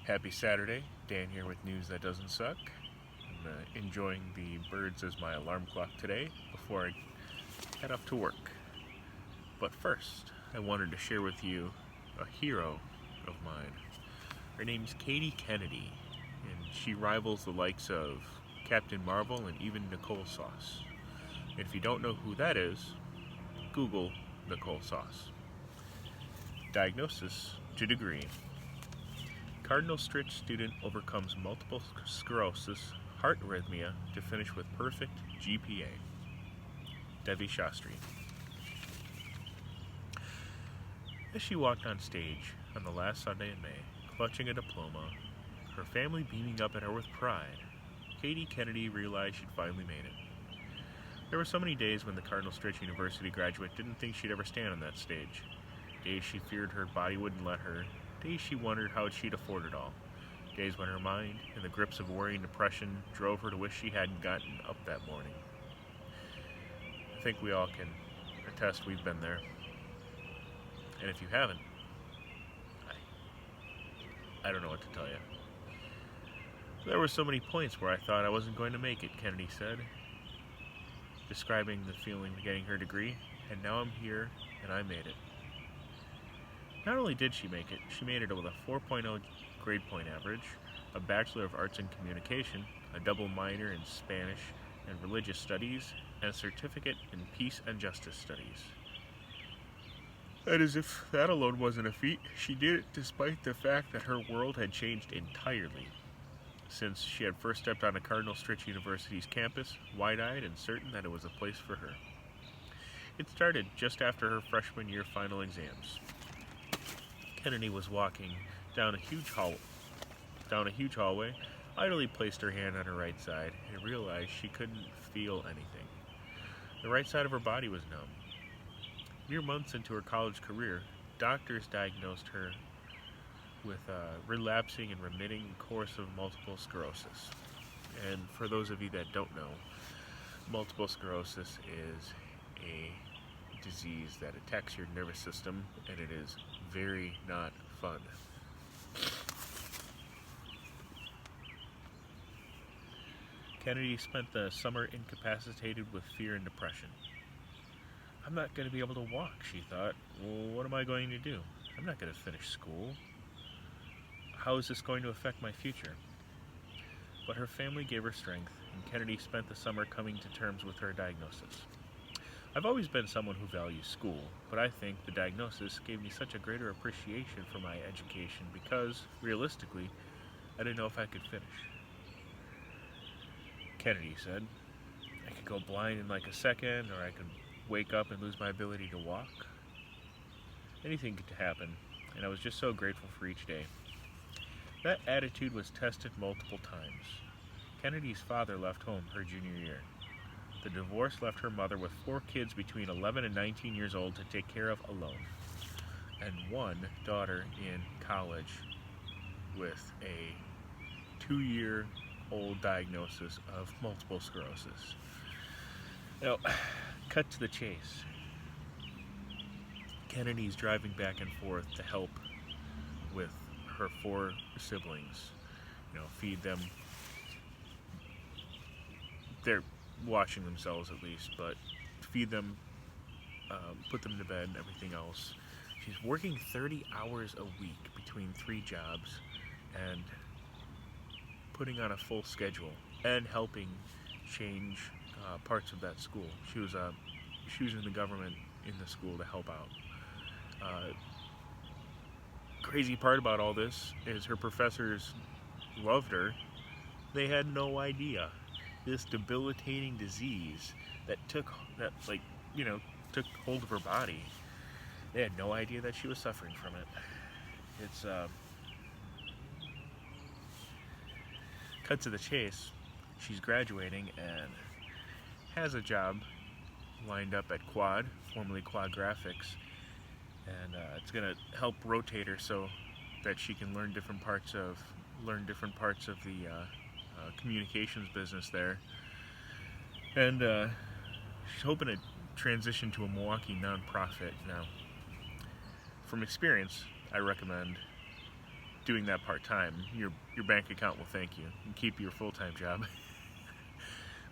Happy Saturday, Dan here with news that doesn't suck. I'm enjoying the birds as my alarm clock today before I head off to work. But first, I wanted to share with you a hero of mine. Her name's Katey Kennedy, and she rivals the likes of Captain Marvel and even Nicole Sauce. If you don't know who that is, Google Nicole Sauce. Diagnosis to degree. Cardinal Stritch student overcomes multiple sclerosis, heart arrhythmia to finish with perfect GPA. Devi Shastri. As she walked on stage on the last Sunday in May, clutching a diploma, her family beaming up at her with pride, Katey Kennedy realized she'd finally made it. There were so many days when the Cardinal Stritch University graduate didn't think she'd ever stand on that stage. Days she feared her body wouldn't let her. Days she wondered how she'd afford it all. Days when her mind, in the grips of worry and depression, drove her to wish she hadn't gotten up that morning. I think we all can attest we've been there. And if you haven't, I don't know what to tell you. There were so many points where I thought I wasn't going to make it, Kennedy said, describing the feeling of getting her degree, and now I'm here and I made it. Not only did she make it, she made it with a 4.0 grade point average, a Bachelor of Arts in Communication, a double minor in Spanish and Religious Studies, and a certificate in Peace and Justice Studies. And as if that alone wasn't a feat, she did it despite the fact that her world had changed entirely since she had first stepped on a Cardinal Stritch University's campus, wide-eyed and certain that it was a place for her. It started just after her freshman year final exams. Kennedy was walking down a huge hallway, idly placed her hand on her right side, and realized she couldn't feel anything. The right side of her body was numb. Mere months into her college career, doctors diagnosed her with a relapsing and remitting course of multiple sclerosis. And for those of you that don't know, multiple sclerosis is a disease that attacks your nervous system, and it is very not fun. Kennedy spent the summer incapacitated with fear and depression. I'm not going to be able to walk, she thought. Well, what am I going to do? I'm not going to finish school. How is this going to affect my future? But her family gave her strength, and Kennedy spent the summer coming to terms with her diagnosis. I've always been someone who values school, but I think the diagnosis gave me such a greater appreciation for my education because, realistically, I didn't know if I could finish. Kennedy said, I could go blind in like a second, or I could wake up and lose my ability to walk. Anything could happen, and I was just so grateful for each day. That attitude was tested multiple times. Kennedy's father left home her junior year. The divorce left her mother with 4 kids between 11 and 19 years old to take care of alone, and 1 daughter in college with a 2-year-old diagnosis of multiple sclerosis. Now, cut to the chase. Kennedy's driving back and forth to help with her 4 siblings, feed them. They're washing themselves at least, but feed them, put them to bed and everything else. She's working 30 hours a week between 3 jobs and putting on a full schedule and helping change parts of that school. She was in the government in the school to help out. Crazy part about all this is her professors loved her. They had no idea this debilitating disease that took hold of her body. They had no idea that she was suffering from it. It's cut to the chase. She's graduating and has a job lined up at Quad, formerly Quad Graphics, and it's going to help rotate her so that she can learn different parts of the communications business there. And she's hoping to transition to a Milwaukee nonprofit. Now, from experience, I recommend doing that part-time, your bank account will thank you and keep your full-time job.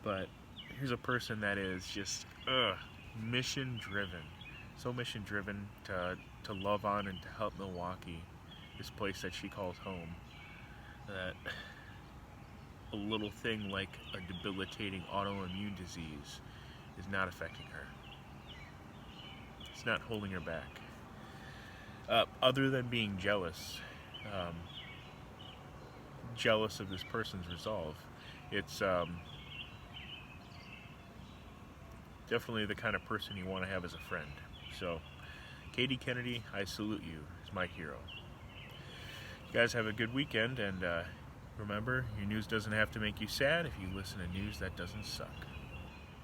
But here's a person that is just mission-driven. So mission-driven to love on and to help Milwaukee, this place that she calls home, that a little thing like a debilitating autoimmune disease is not affecting her. It's not holding her back. Other than being jealous of this person's resolve, it's definitely the kind of person you want to have as a friend. So, Katey Kennedy, I salute you as my hero. You guys have a good weekend, and remember, your news doesn't have to make you sad if you listen to news that doesn't suck.